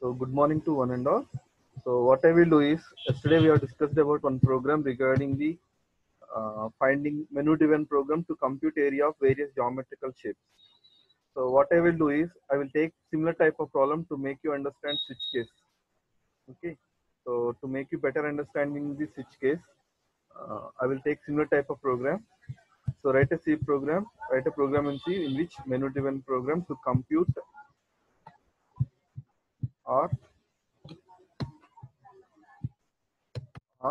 So good morning to one and all. So what I will do is, yesterday we have discussed about one program regarding the finding menu-driven program to compute area of various geometrical shapes. So what I will do is, I will take similar type of problem to make you understand switch case. Okay. So to make you better understanding the switch case, I will take similar type of program. So write a C program, write a program in C in which menu-driven program to compute or or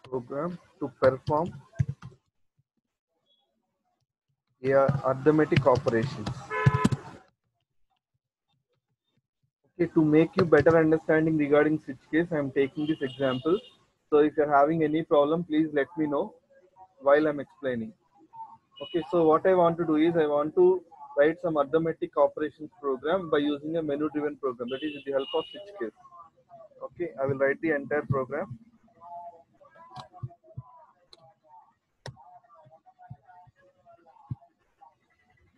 program to perform arithmetic operations. Okay, to make you better understanding regarding switch case, I am taking this example. So if you're having any problem, please let me know while I'm explaining. Okay, so what I want to do is I want to write some arithmetic operations program by using a menu-driven program. That is with the help of switch case. Okay, I will write the entire program.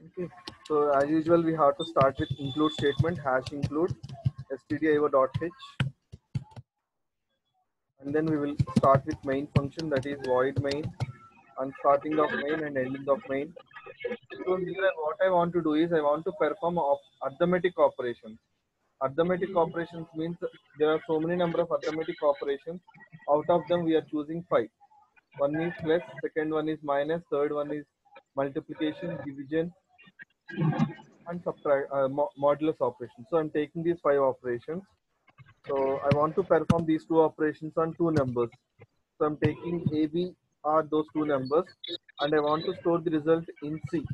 Okay, so as usual, we have to start with include statement, hash include stdio.h, and then we will start with main function, that is void main, and starting of main and ending of main. So here what I want to do is I want to perform arithmetic operations. Arithmetic operations means there are so many number of arithmetic operations. Out of them we are choosing 5. One is plus, second one is minus, third one is multiplication, division, and subtract, modulus operations. So I'm taking these 5 operations. So I want to perform these 2 operations on 2 numbers. So I'm taking A, B are those 2 numbers, and I want to store the result in C.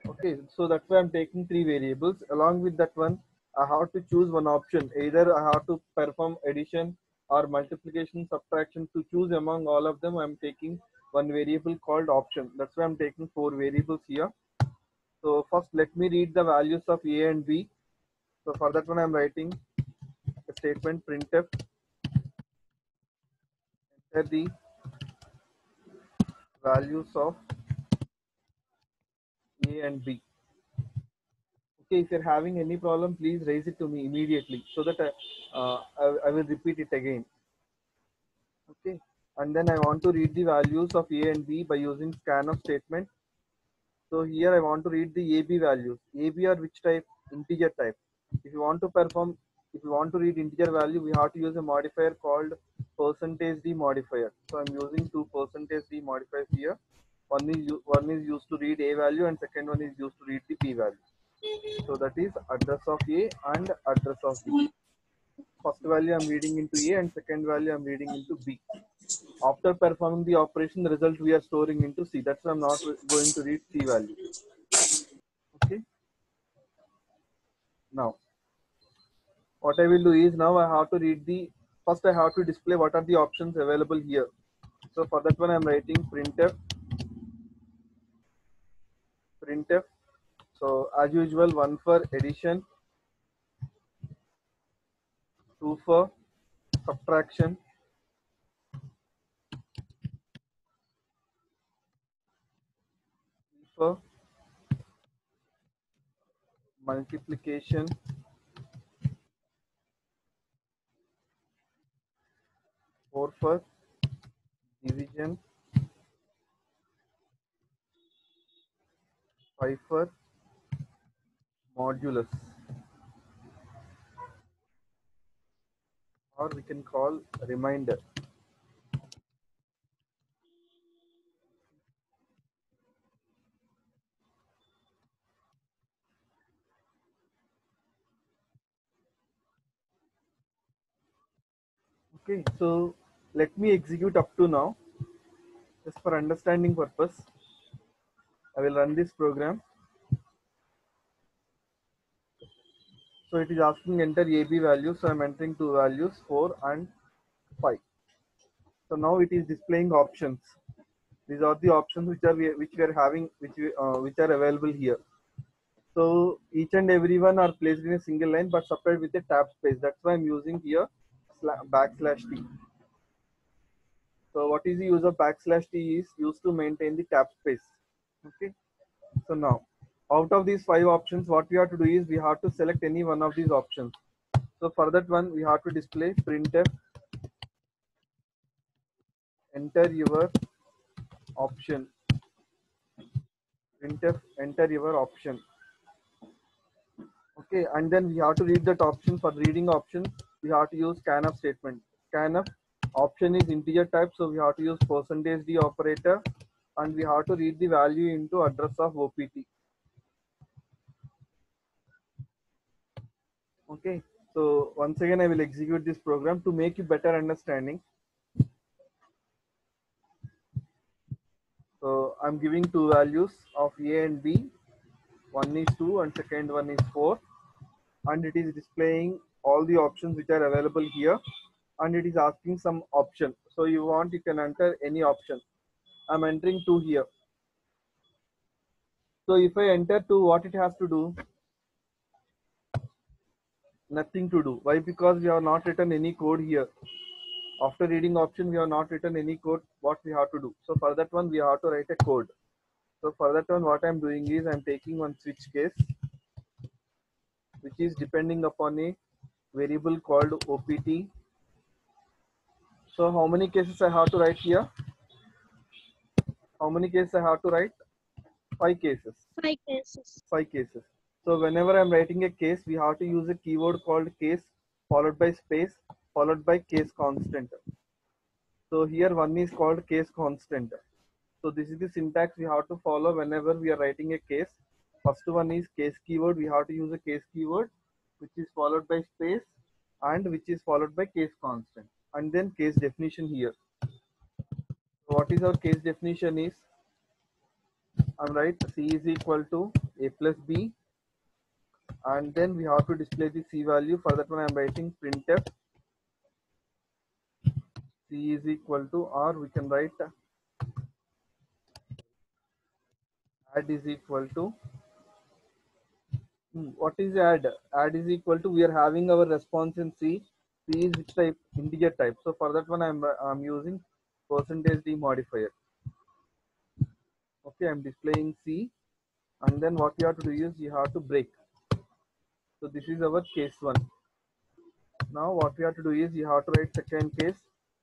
Okay, so that's why I'm taking 3 variables. Along with that one, I have to choose one option. Either I have to perform addition or multiplication, subtraction. To choose among all of them, I'm taking one variable called option. That's why I'm taking 4 variables here. So first, let me read the values of A and B. So for that one, I'm writing a statement printf, enter the values of A and B. Okay, if you're having any problem, please raise it to me immediately so that I will repeat it again. Okay, and then I want to read the values of A and B by using scanf statement. So here I want to read the AB values. AB are which type? Integer type. If you want to perform, if you want to read integer value, we have to use a modifier called percentage %d modifier. So I'm using 2 percentage %d modifiers here. One is used to read A value and second one is used to read the B value. So that is address of A and address of B. First value I'm reading into A and second value I'm reading into B. After performing the operation, the result we are storing into C. That's why I'm not going to read C value. Okay. Now, what I will do is now I have to read the first. I have to display what are the options available here. So for that one, I'm writing printf. So as usual, 1 for addition, 2 for subtraction, 3 for multiplication, 4 for division, 5 for modulus, or we can call reminder. Okay, so let me execute up to now. Just for understanding purpose, I will run this program. So it is asking enter AB value. So I'm entering 2 values, 4 and 5. So now it is displaying options. These are the options which we are having, which are available here. So each and every one are placed in a single line but separated with a tab space. That's why I'm using here \t. So what is the use of \t is used to maintain the tab space. Okay. So now Out of these 5 options, what we have to do is we have to select any one of these options. So for that one, we have to display printf enter your option. Printf enter your option. Okay, and then we have to read that option. For reading option, we have to use scanf statement. Scanf option is integer type, so we have to use %d operator, and we have to read the value into address of OPT. Okay, so once again I will execute this program to make you better understanding. So I'm giving two values of A and B. One is 2 and second one is 4, and it is displaying all the options which are available here, and it is asking some option. So you want, you can enter any option. I'm entering 2 here. So if I enter 2, what it has to do? Nothing to do. Why? Because we have not written any code here. After reading option, we have not written any code. What we have to do? So for that one, we have to write a code. So for that one, what I'm doing is I'm taking one switch case, which is depending upon a variable called OPT. So how many cases I have to write here? How many cases I have to write? 5 cases. 5 cases. 5 cases. So whenever I'm writing a case, we have to use a keyword called case followed by space followed by case constant. So here one is called case constant. So this is the syntax we have to follow whenever we are writing a case. First one is case keyword. We have to use a case keyword, which is followed by space and which is followed by case constant, and then case definition here. So what is our case definition is, I'm right, C is equal to A plus B, and then we have to display the C value. For that one I'm writing printf C is equal to, or we can write add is equal to, what is add? Add is equal to, we are having our response in C. C is which type? Integer type. So for that one I'm using %d modifier. Okay, I'm displaying C, and then what you have to do is you have to break. So this is our case one. Now what we have to do is you have to write second case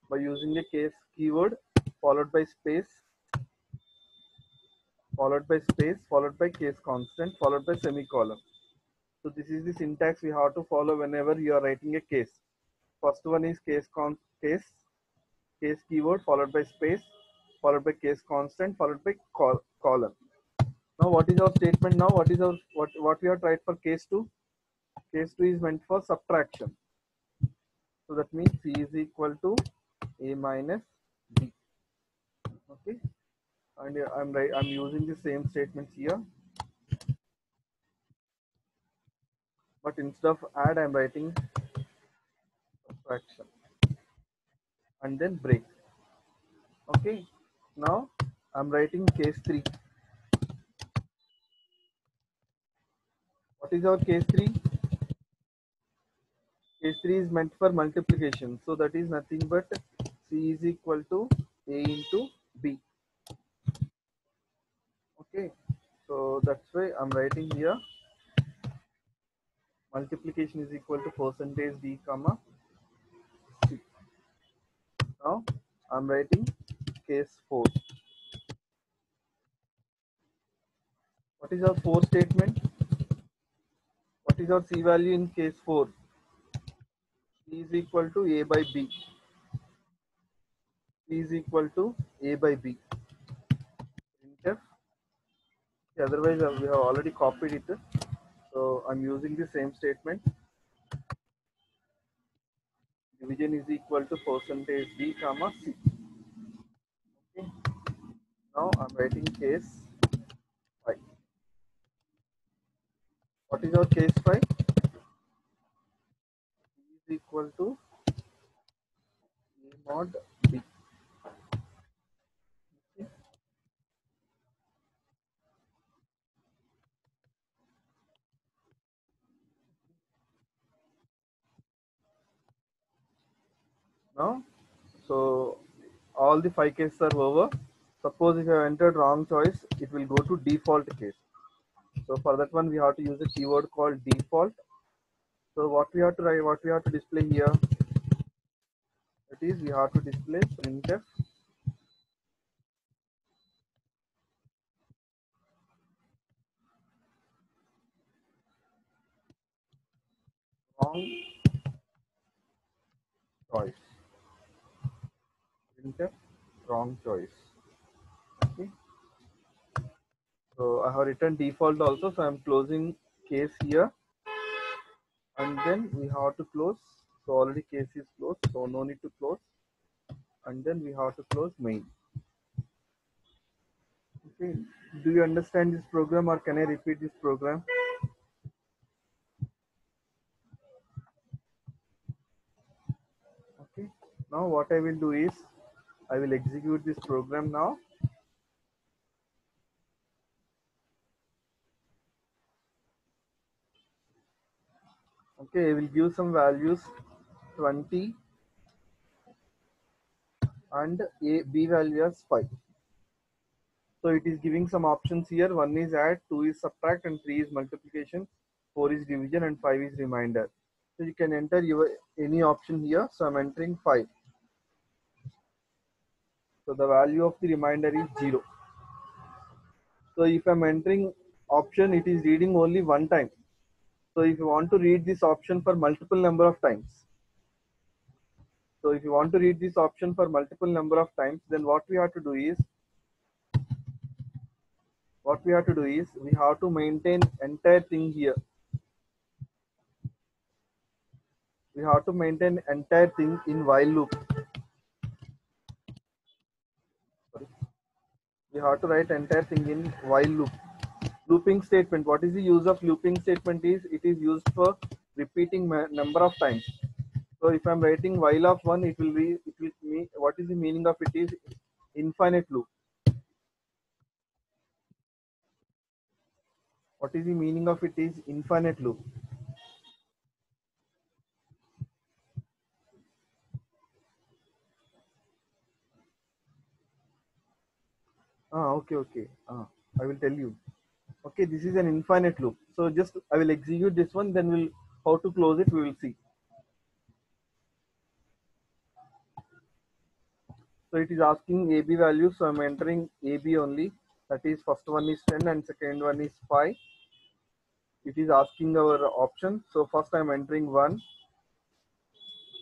by using a case keyword followed by space followed by space followed by case constant followed by semicolon. So this is the syntax we have to follow whenever you are writing a case. First one is case keyword followed by space followed by case constant followed by colon. Now what is our statement? Now what is our what we have tried for case 2? Case 2 is meant for subtraction. So that means C is equal to A minus B. Okay, and I'm using the same statements here, but instead of add I'm writing subtraction and then break. Okay, now I'm writing case 3. What is our case 3? Case 3 is meant for multiplication, so that is nothing but C is equal to A into B. Okay, so that's why I'm writing here multiplication is equal to %d comma C. Now I'm writing case 4. What is our 4 statement? What is our C value in case 4? C is equal to A by B. C is equal to A by B. Printf. Otherwise, we have already copied it. So I'm using the same statement. Division is equal to %d comma C. Okay. Now I'm writing case 5. What is our case 5? C is equal to A mod B. Okay. Now, so all the 5 cases are over. Suppose if I have entered wrong choice, it will go to default case. So for that one, we have to use a keyword called default. So what we have to write, what we have to display here, that is we have to display printf wrong choice. Printf wrong choice. Okay. So I have written default also. So I'm closing case here, and then we have to close. So already case is closed, so no need to close. And then we have to close main. Okay. Do you understand this program, or can I repeat this program? Okay. Now what I will do is I will execute this program now. Okay, I will give some values 20 and a b value as 5. So it is giving some options here. One is add, two is subtract, and three is multiplication, four is division, and five is remainder. So you can enter your any option here. So I'm entering 5. So the value of the remainder is 0. So if I'm entering option, it is reading only one time. So if you want to read this option for multiple number of times, so if you want to read this option for multiple number of times, then what we have to do is we have to maintain entire thing here. We have to maintain entire thing in while loop. Sorry. We have to write entire thing in while loop. Looping statement. What is the use of looping statement? Is it is used for repeating number of times. So if I'm writing while of one, it will mean, what is the meaning of it is infinite loop. What is the meaning of it is infinite loop. Okay. I will tell you. Okay, this is an infinite loop. So just I will execute this one, then we'll how to close it, we will see. So it is asking AB value. So I'm entering AB only. That is first one is 10 and second one is 5. It is asking our option. So first I'm entering 1.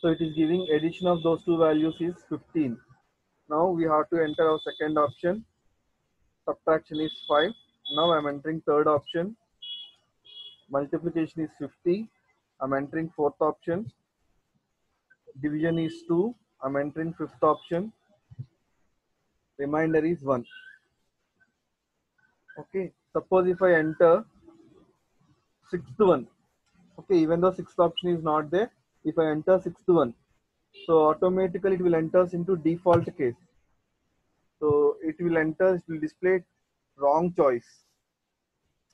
So it is giving addition of those two values is 15. Now we have to enter our second option. Subtraction is 5. Now I'm entering third option. Multiplication is 50. I'm entering fourth option. Division is 2. I'm entering fifth option. Remainder is 1. Okay. Suppose if I enter sixth one. Okay, even though sixth option is not there, if I enter sixth one, so automatically it will enter into default case. So it will display wrong choice.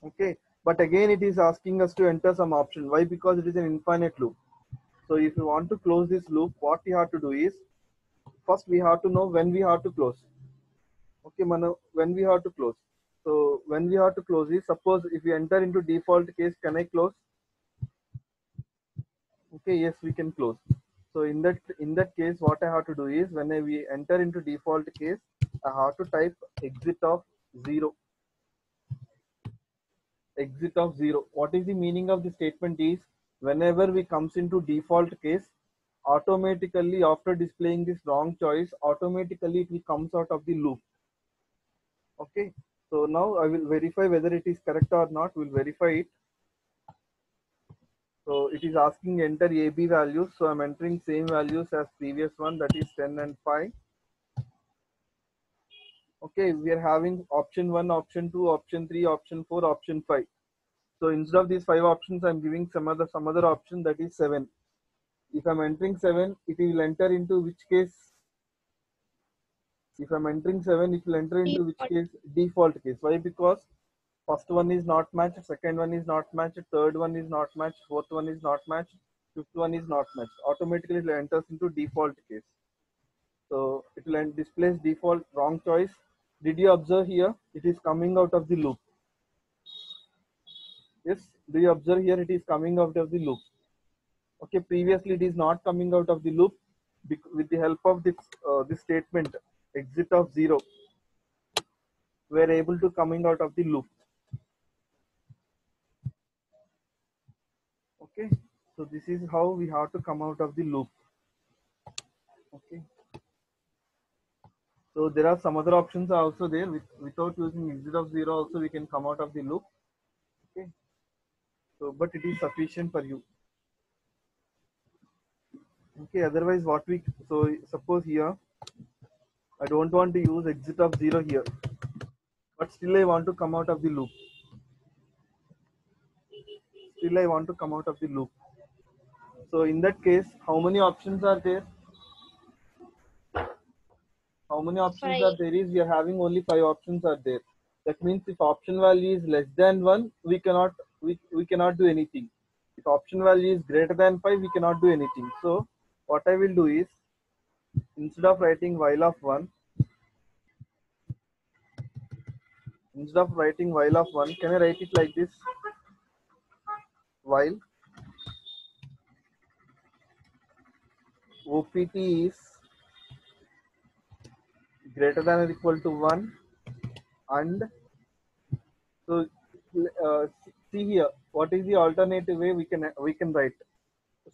Okay, but again it is asking us to enter some option. Why? Because it is an infinite loop. So if you want to close this loop, what we have to do is first we have to know when we have to close. Okay, Manu, when we have to close. So when we have to close is, suppose if we enter into default case, can I close? Okay, yes, we can close. So in that case, what I have to do is when we enter into default case, I have to type exit of 0. Exit of 0. What is the meaning of the statement is whenever we comes into default case, automatically after displaying this wrong choice, automatically it will comes out of the loop. Okay. So now I will verify whether it is correct or not. We'll verify it. So it is asking enter AB values. So I'm entering same values as previous one, that is 10 and 5. Okay, we are having option 1, option 2, option 3, option 4, option 5. So instead of these 5 options, I'm giving some other option, that is 7. If I'm entering 7, it will enter into which case? If I'm entering 7, it will enter into which case? Default case. Why? Because first one is not matched, second one is not matched, third one is not matched, fourth one is not matched, fifth one is not matched. Automatically it enters into default case. So it will displays default wrong choice. Did you observe here? It is coming out of the loop. Yes, do you observe here it is coming out of the loop? Okay, previously it is not coming out of the loop. With the help of this statement exit of 0, we are able to coming out of the loop. Okay, so this is how we have to come out of the loop. Okay, so there are some other options also there. Without using exit of 0 also we can come out of the loop. Okay, so but it is sufficient for you. Okay, otherwise what we, so suppose here I don't want to use exit of 0 here, but still I want to come out of the loop. Still I want to come out of the loop. So in that case, how many options are there? How many options are 5. there is, we are having only 5 options are there. That means if option value is less than 1, we cannot do anything. If option value is greater than 5, we cannot do anything. So what I will do is, instead of writing while of 1, instead of writing while of 1, can I write it like this? While OPT is greater than or equal to 1, and so see here, what is the alternative way we can write?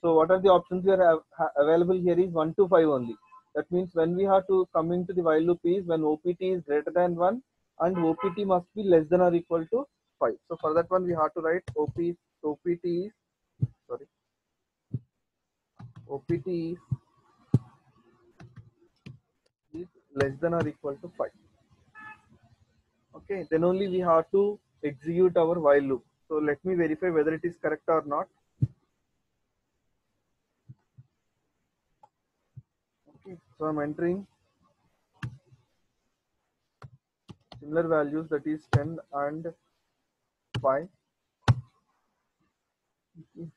So what are the options we are available here is 1 to 5 only. That means when we have to come into the while loop is when OPT is greater than 1 and OPT must be less than or equal to 5. So for that one we have to write OPT is, sorry, OPT is less than or equal to 5. Okay, then only we have to execute our while loop. So let me verify whether it is correct or not. Okay, so I'm entering similar values, that is 10 and 5. Okay.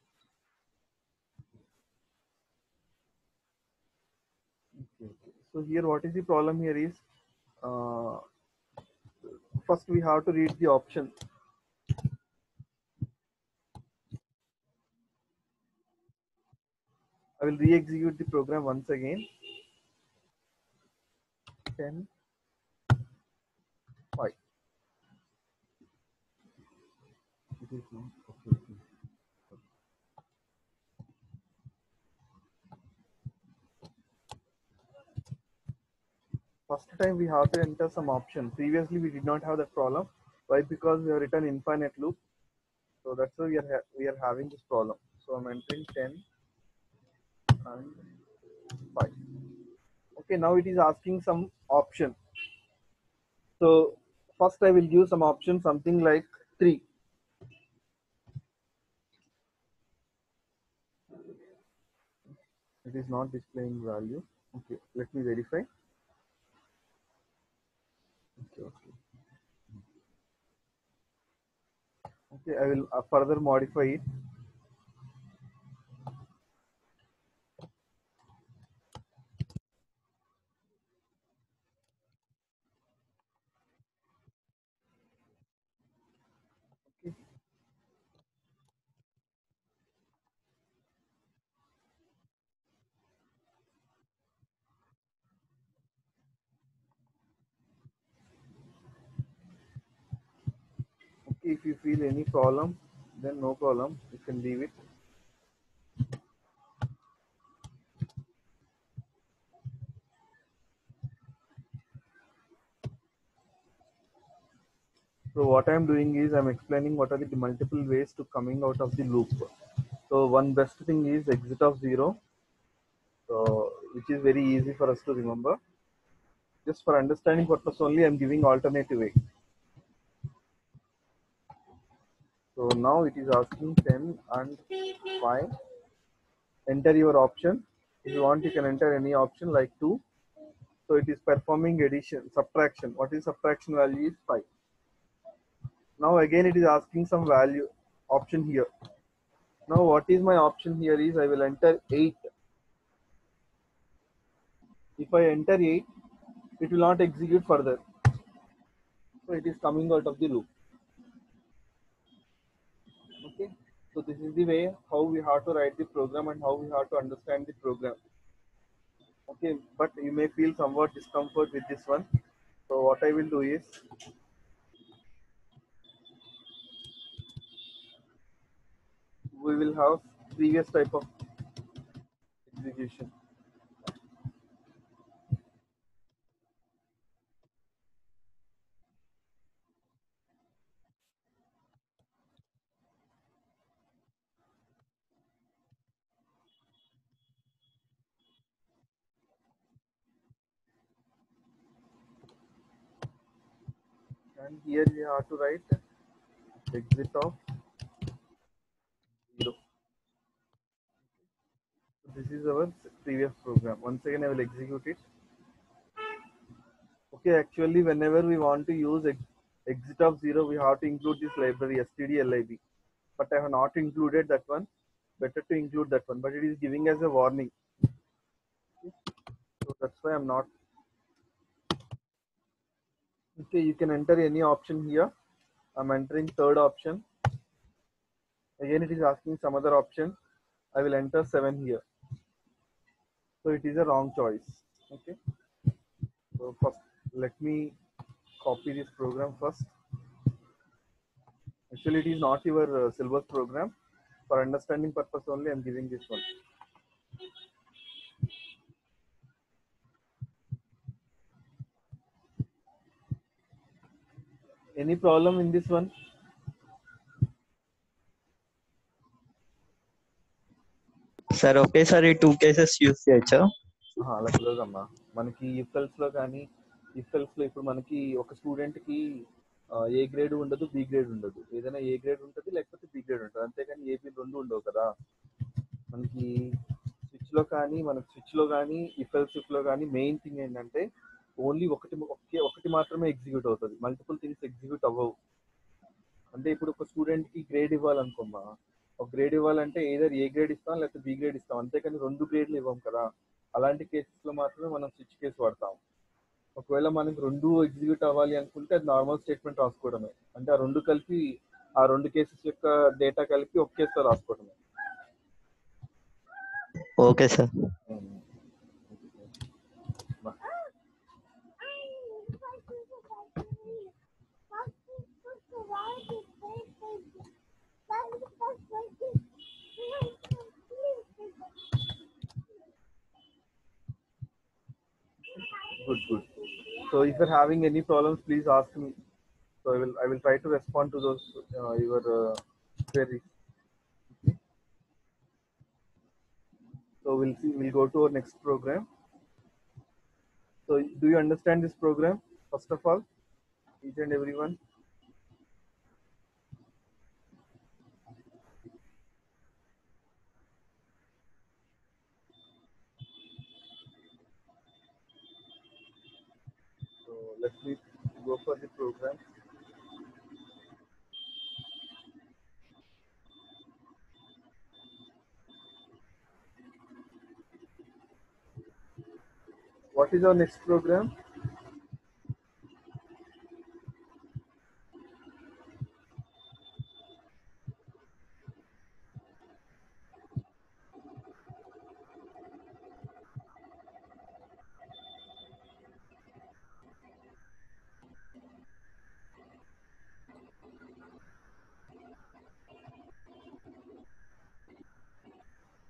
Okay. So here, what is the problem here is, uh, first we have to read the option. I will re-execute the program once again. 10, 5. It is not okay. First time we have to enter some option. Previously we did not have that problem. Why? Because we have written infinite loop. So that's why we are having this problem. So I'm entering 10 and 5. Okay, now it is asking some option. So first I will give some option, something like 3. It is not displaying value. Okay, let me verify. Okay, okay. Okay, I will further modify it. Okay. Okay, if you feel any problem, then no problem. You can leave it. So what I'm doing is I'm explaining what are the multiple ways to coming out of the loop. So one best thing is exit of 0, so which is very easy for us to remember. Just for understanding purpose only, I'm giving alternative way. So now it is asking 10 and 5. Enter your option. If you want, you can enter any option like 2. So it is performing addition, subtraction. What is subtraction value is 5. Now again it is asking some value option here. Now what is my option here is I will enter 8. If I enter 8, it will not execute further. So it is coming out of the loop. Okay, so this is the way how we have to write the program and how we have to understand the program. Okay, but you may feel somewhat discomfort with this one. So what I will do is we will have previous type of execution. And here we have to write exit of 0. So this is our previous program. Once again, I will execute it. Okay, actually, whenever we want to use exit of 0, we have to include this library stdlib. But I have not included that one. Better to include that one, but it is giving us a warning. So that's why I'm not. Okay, you can enter any option here. I'm entering third option. Again, it is asking some other option. I will enter 7 here. So it is a wrong choice. Okay. So first, let me copy this program first. Actually, it is not your syllabus program. For understanding purpose only, I'm giving this one. Any problem in this one? Sir ఒకేసారి 2 cases use చేయొచ్చా? అలా కుదరదమ్మా. మనకి ఇఫ్ఎల్స్లో కానీ ఇఫ్ఎల్స్లో ఇప్పుడు మనకి ఒక స్టూడెంట్కి A grade ఉండదు, బి గ్రేడ్ ఉండదు. ఏదైనా ఏ గ్రేడ్ ఉంటుంది లేకపోతే బి గ్రేడ్ ఉంటుంది. అంతేకాని ఏబి రెండు ఉండవు కదా. మనకి స్విచ్లో కానీ ఇఫ్ఎల్స్లో కానీ మెయిన్ థింగ్ ఏంటంటే ఓన్లీ ఒకటి మాత్రమే ఎగ్జిక్యూట్ అవుతుంది. మల్టిపుల్ థింగ్స్ ఎగ్జిక్యూట్ అవ్వవు. అంటే ఇప్పుడు ఒక స్టూడెంట్కి గ్రేడ్ ఇవ్వాలనుకోమ్మా, ఒక గ్రేడ్ ఇవ్వాలంటే ఏదర్ ఏ గ్రేడ్ ఇస్తాం లేకపోతే బి గ్రేడ్ ఇస్తాం. అంతేకాని 2 గ్రేడ్లు ఇవ్వం కదా. అలాంటి కేసెస్లో మాత్రమే మనం స్విచ్ కేసు వాడతాం. ఒకవేళ మనకి 2 ఎగ్జిక్యూట్ అవ్వాలి అనుకుంటే అది నార్మల్ స్టేట్మెంట్ రాసుకోవడమే. అంటే ఆ 2 కలిపి ఆ 2 కేసెస్ యొక్క డేటా కలిపి ఒక కేసులో రాసుకోవడమే. Okay sir. Good. So if you're having any problems, please ask me. So I will try to respond to those your queries. So we'll go to our next program. So do you understand this program first of all, each and everyone? So let me go for the program. What is our next program?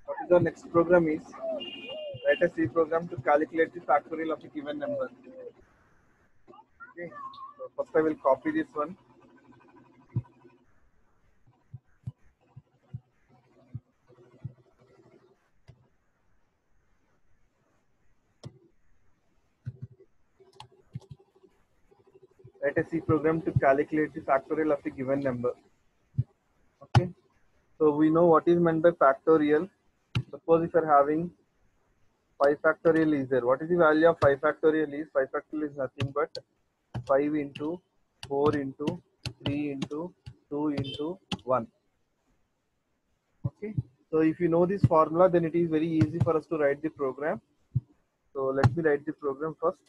What is our next program is write a C program to calculate the factorial of a given number. Okay. So first I will copy this one. Write a C program to calculate the factorial of a given number. Okay. So we know what is meant by factorial. Suppose if you are having 5 factorial is there. What is the value of 5 factorial is? 5 factorial is nothing but 5 into 4 into 3 into 2 into 1. Okay. So if you know this formula, then it is very easy for us to write the program. So let me write the program first.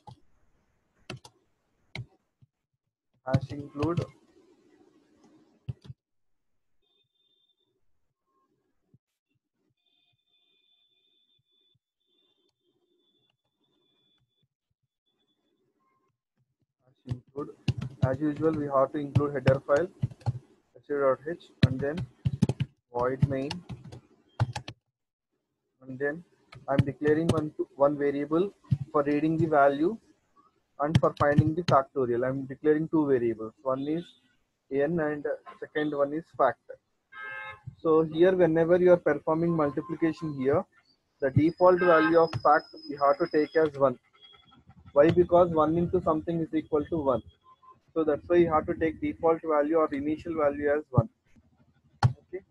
Hash include include, as usual, we have to include header file h and then void main, and then I'm declaring one variable for reading the value and for finding the factorial. I'm declaring two variables. One is n and second one is fact. So here, whenever you are performing multiplication here, the default value of fact we have to take as 1. Why? Because 1 into something is equal to 1. So that's why you have to take default value or initial value as 1. Okay.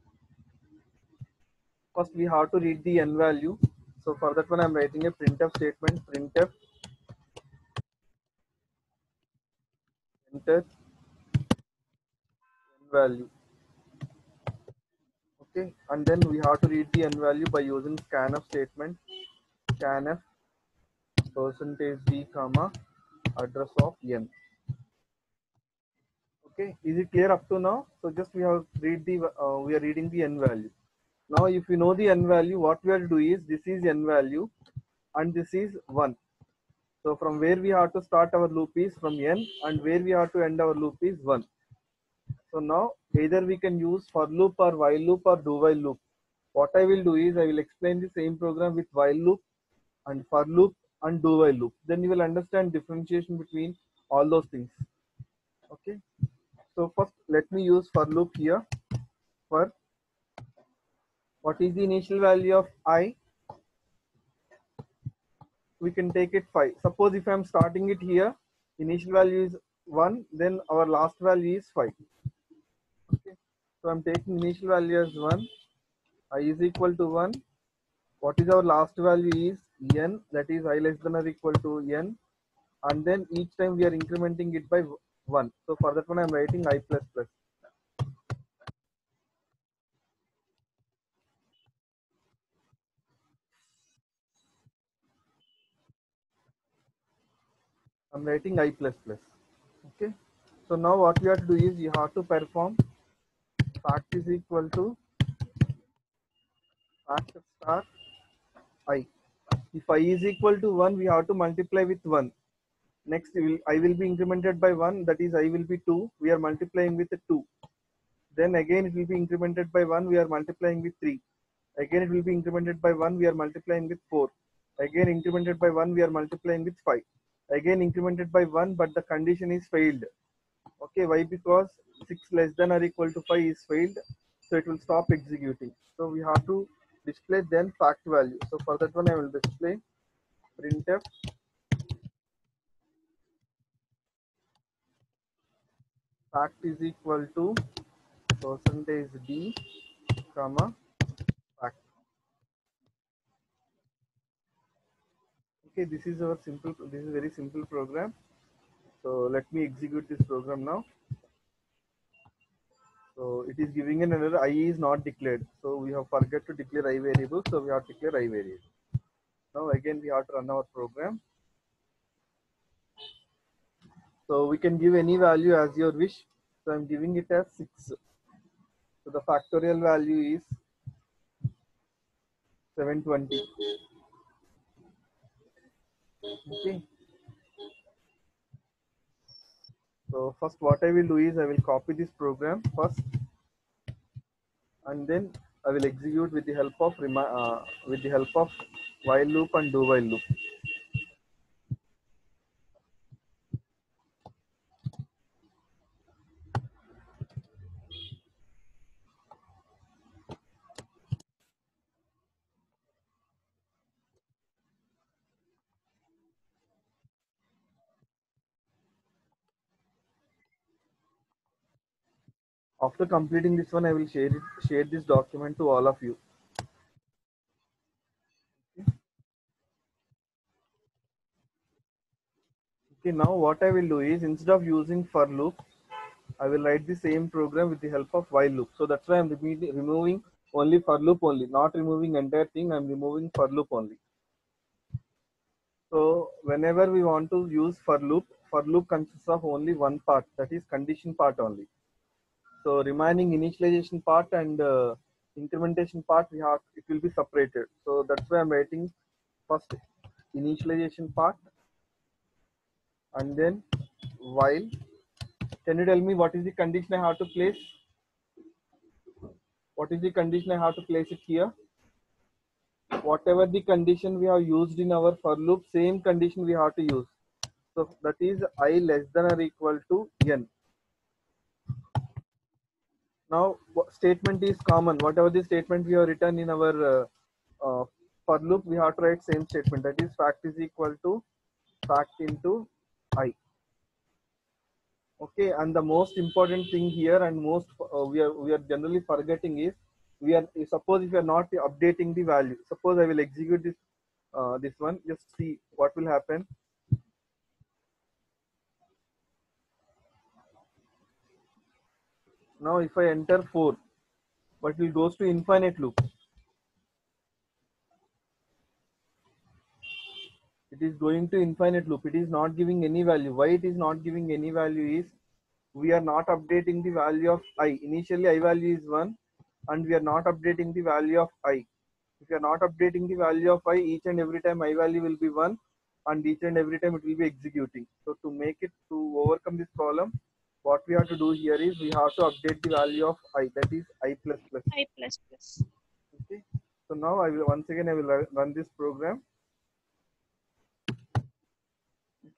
First we have to read the n value. So for that one I'm writing a printf statement, printf enter n value. Okay, and then we have to read the n value by using scanf statement, scanf percentage d comma address of n. Okay, is it clear up to now? So just we have read the we are reading the n value. Now if you know the n value, what we have to do is this is n value and this is 1. So from where we have to start our loop is from n, and where we have to end our loop is 1. So now either we can use for loop or while loop or do while loop. What I will do is I will explain the same program with while loop and for loop and do while loop. Then you will understand differentiation between all those things. Okay. So first let me use for loop here. For what is the initial value of I? We can take it 5. Suppose if I am starting it here, initial value is 1, then our last value is 5. Okay. So I'm taking initial value as 1, I is equal to 1. What is our last value is n, that is I less than or equal to n, and then each time we are incrementing it by 1. So for that one I'm writing I plus plus. I'm writing I plus plus. Okay. So now what we have to do is you have to perform fact is equal to fact star I. If I is equal to 1, we have to multiply with 1. Next, I will be incremented by 1, that is I will be 2. We are multiplying with 2. Then again it will be incremented by 1, we are multiplying with 3. Again it will be incremented by 1, we are multiplying with 4. Again incremented by 1, we are multiplying with 5. Again incremented by 1, but the condition is failed. Okay, why? Because 6 less than or equal to 5 is failed, so it will stop executing. So we have to display then fact value. So for that one I will display printf fact is equal to percentage d comma fact. Okay, this is our simple, this is very simple program. So let me execute this program now. So it is giving an error, I is not declared. So we have forget to declare I variable, so we have to declare I variable. Now again we have to run our program. So we can give any value as your wish. So I'm giving it as 6. So the factorial value is 720. Okay. So first what I will do is I will copy this program first, and then I will execute with the help of while loop and do while loop. After completing this one, I will share this document to all of you. Okay, now what I will do is instead of using for loop, I will write the same program with the help of while loop. So that's why I'm removing only for loop only, not removing entire thing. I'm removing for loop only. So whenever we want to use for loop consists of only one part, that is condition part only. So remaining initialization part and incrementation part, it will be separated. So that's why I'm writing first initialization part and then while. Can you tell me what is the condition I have to place? What is the condition I have to place it here? Whatever the condition we have used in our for loop, same condition we have to use. So that is I less than or equal to n. Now statement is common. Whatever the statement we have written in our for loop, we have to write same statement. That is fact is equal to fact into I. Okay, and the most important thing here, and most we are generally forgetting is, we are, suppose if you are not updating the value. Suppose I will execute this one. Just see what will happen. Now if I enter 4, but it goes to infinite loop. It is going to infinite loop. It is not giving any value. Why it is not giving any value is, we are not updating the value of I. Initially I value is 1, and we are not updating the value of I. If you are not updating the value of I, each and every time I value will be 1, and each and every time it will be executing. So to overcome this problem, what we have to do here is, we have to update the value of I, that is I plus plus. I plus plus. Okay. So now I will once again run this program.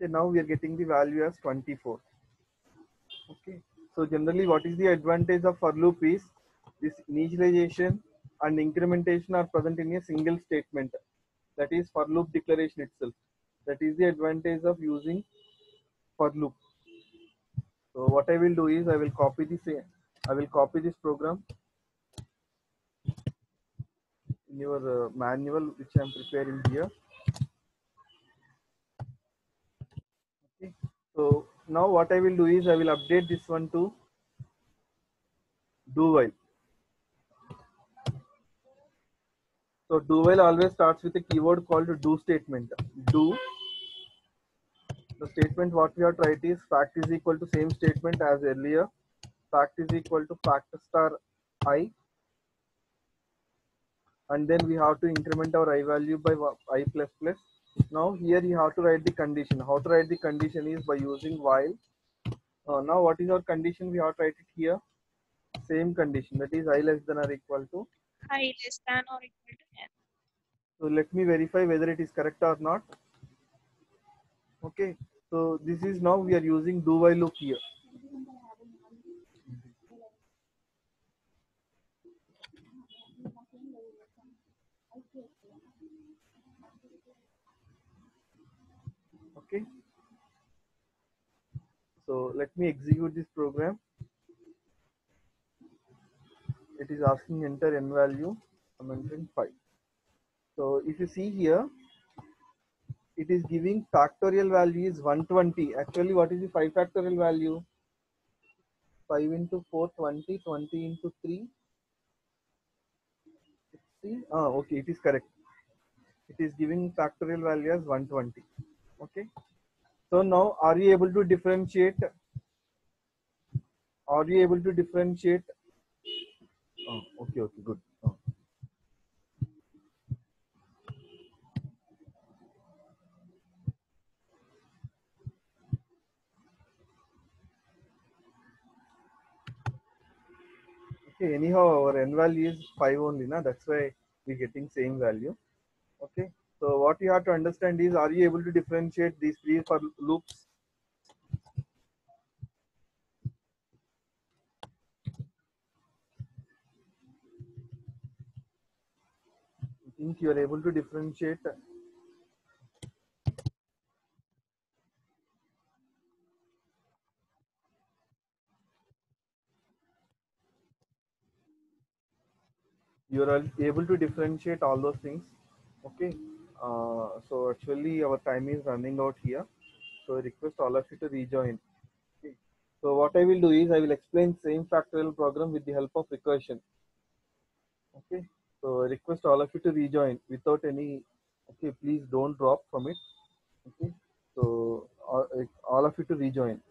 Okay, now we are getting the value as 24. Okay, so generally what is the advantage of for loop is, this initialization and incrementation are present in a single statement, that is for loop declaration itself. That is the advantage of using for loop. So what I will do is, I will copy this program in your manual which I am preparing here. Okay, so now what I will do is, I will update this one to do while. So do while always starts with a keyword called do statement. Do, the statement what we have to write is, fact is equal to same statement as earlier. Fact is equal to fact star I, and then we have to increment our I value by I plus plus. Now here you have to write the condition. How to write the condition is by using while. Now what is our condition? We have to write it here. Same condition, that is I less than or equal to. I less than or equal to n. So let me verify whether it is correct or not. Okay, so this is, now we are using do while loop here. Okay, so let me execute this program. It is asking enter n value. I'm entering 5. So if you see here, it is giving factorial value is 120. Actually, what is the 5 factorial value? 5 into 4, 20, 20 into 3, 60. Okay, it is correct. It is giving factorial value as 120. Okay. So now, are you able to differentiate? Are you able to differentiate? Okay, okay, good. Okay, anyhow, our n value is 5 only, na? That's why we're getting same value. Okay. So what you have to understand is, are you able to differentiate these three for loops? I think you are able to differentiate. You are able to differentiate all those things. Okay. So actually our time is running out here. So I request all of you to rejoin. Okay. So what I will do is, I will explain same factorial program with the help of recursion. Okay. So I request all of you to rejoin without any. Okay. Please don't drop from it. Okay. So all of you to rejoin.